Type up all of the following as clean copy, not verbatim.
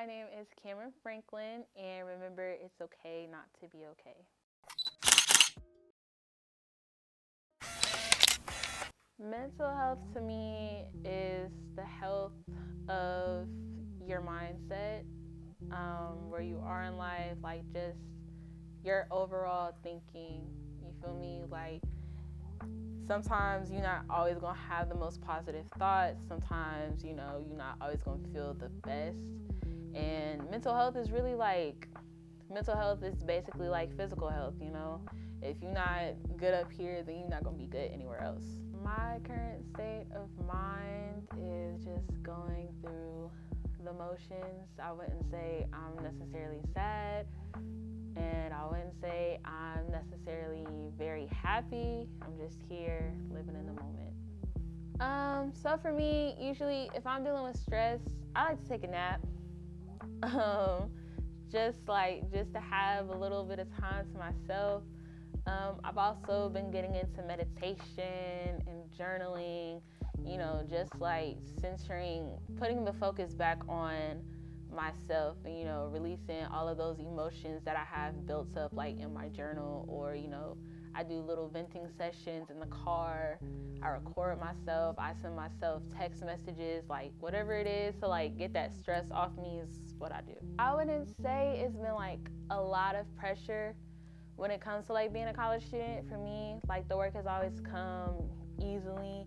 My name is Camryn Franklin, and remember, it's okay not to be okay. Mental health to me is the health of your mindset, where you are in life, like just your overall thinking. You feel me? Like sometimes you're not always gonna have the most positive thoughts. Sometimes, you're not always gonna feel the best. And mental health is basically like physical health, If you're not good up here, then you're not gonna be good anywhere else. My current state of mind is just going through the motions. I wouldn't say I'm necessarily sad, and I wouldn't say I'm necessarily very happy. I'm just here living in the moment. So for me, usually if I'm dealing with stress, I like to take a nap. Just to have a little bit of time to myself. I've also been getting into meditation and journaling, just like putting the focus back on myself and, releasing all of those emotions that I have built up like in my journal, or, I do little venting sessions in the car. I record myself. I send myself text messages, like whatever it is to like get that stress off me is what I do. I wouldn't say it's been like a lot of pressure when it comes to like being a college student. For me, like the work has always come easily.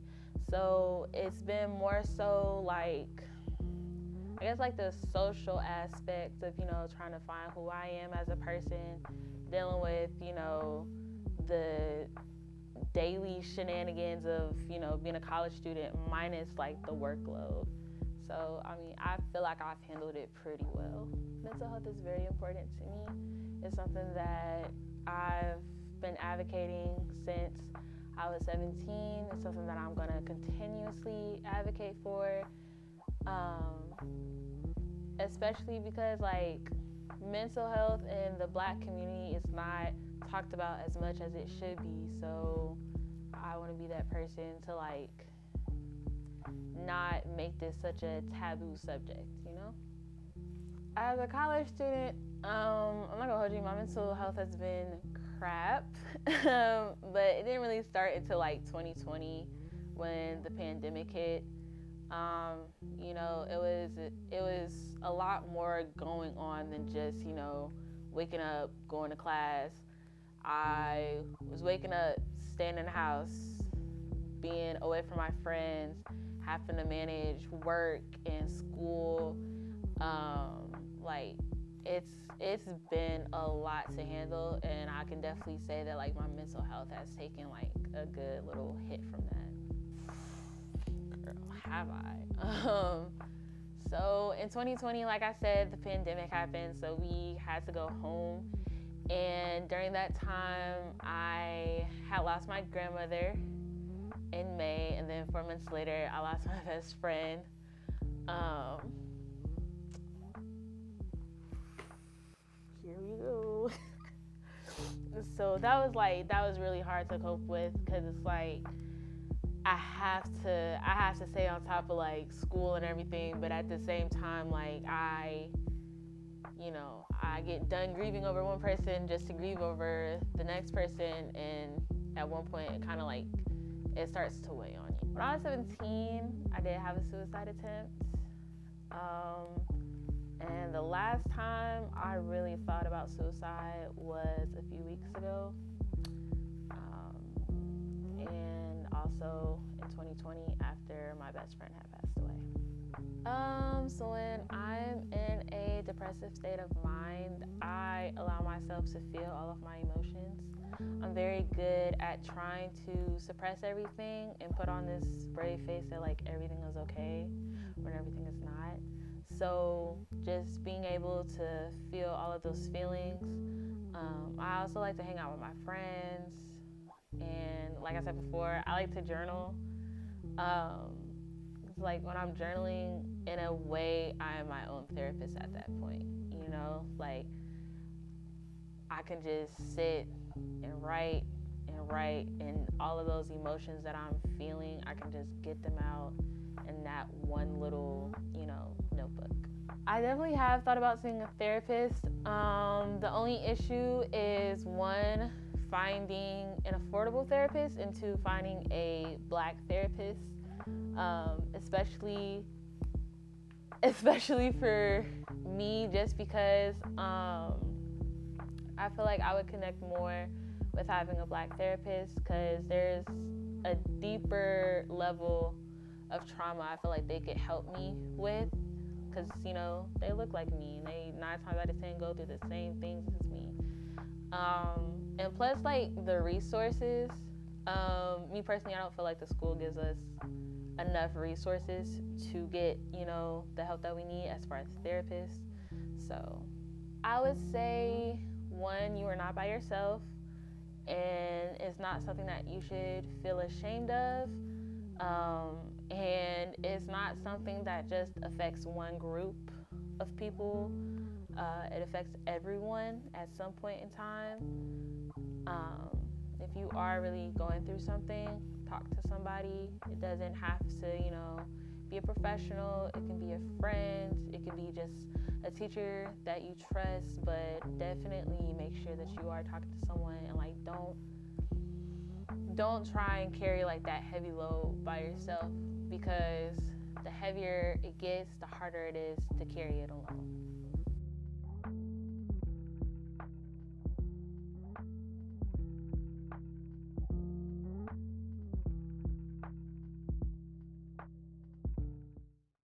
So it's been more so like, I guess like the social aspect of, trying to find who I am as a person, dealing with, the daily shenanigans of, being a college student minus like the workload. So, I feel like I've handled it pretty well. Mental health is very important to me. It's something that I've been advocating since I was 17. It's something that I'm going to continuously advocate for, especially because like mental health in the Black community is not talked about as much as it should be. So I want to be that person to like not make this such a taboo subject, As a college student, I'm not gonna hold you, my mental health has been crap, but it didn't really start until like 2020 when the pandemic hit. It was a lot more going on than just, waking up, going to class. I was waking up, staying in the house, being away from my friends, having to manage work and school. It's been a lot to handle, and I can definitely say that like my mental health has taken like a good little hit from that. Girl, have I? So in 2020, like I said, the pandemic happened, so we had to go home. And during that time, I had lost my grandmother in May, and then 4 months later, I lost my best friend. Here we go. So that was really hard to cope with, because it's like I have to stay on top of like school and everything, but at the same time, like I get done grieving over one person just to grieve over the next person, and at one point it kind of like it starts to weigh on you. When I was 17, I did have a suicide attempt, and the last time I really thought about suicide was a few weeks ago, and also in 2020 after my best friend had passed away. So when I'm in a depressive state of mind, I allow myself to feel all of my emotions. I'm very good at trying to suppress everything and put on this brave face that like everything is okay when everything is not. So just being able to feel all of those feelings. I also like to hang out with my friends, and like I said before, I like to journal. It's like when I'm journaling, in a way, I am my own therapist at that point. Like I can just sit and write, and all of those emotions that I'm feeling, I can just get them out in that one little, notebook. I definitely have thought about seeing a therapist. The only issue is, one, finding an affordable therapist, and two, finding a Black therapist, especially for me, just because I feel like I would connect more with having a Black therapist, because there's a deeper level of trauma I feel like they could help me with, because they look like me, and they 9 times out of 10 go through the same things as me, and plus, like, the resources, me personally, I don't feel like the school gives us enough resources to get the help that we need as far as therapists. So I would say, one, you are not by yourself, and it's not something that you should feel ashamed of, and it's not something that just affects one group of people. It affects everyone at some point in time. If you are really going through something, talk to somebody. It doesn't have to, be a professional. It can be a friend. It can be just a teacher that you trust, but definitely make sure that you are talking to someone, and like don't try and carry like that heavy load by yourself, because the heavier it gets, the harder it is to carry it alone.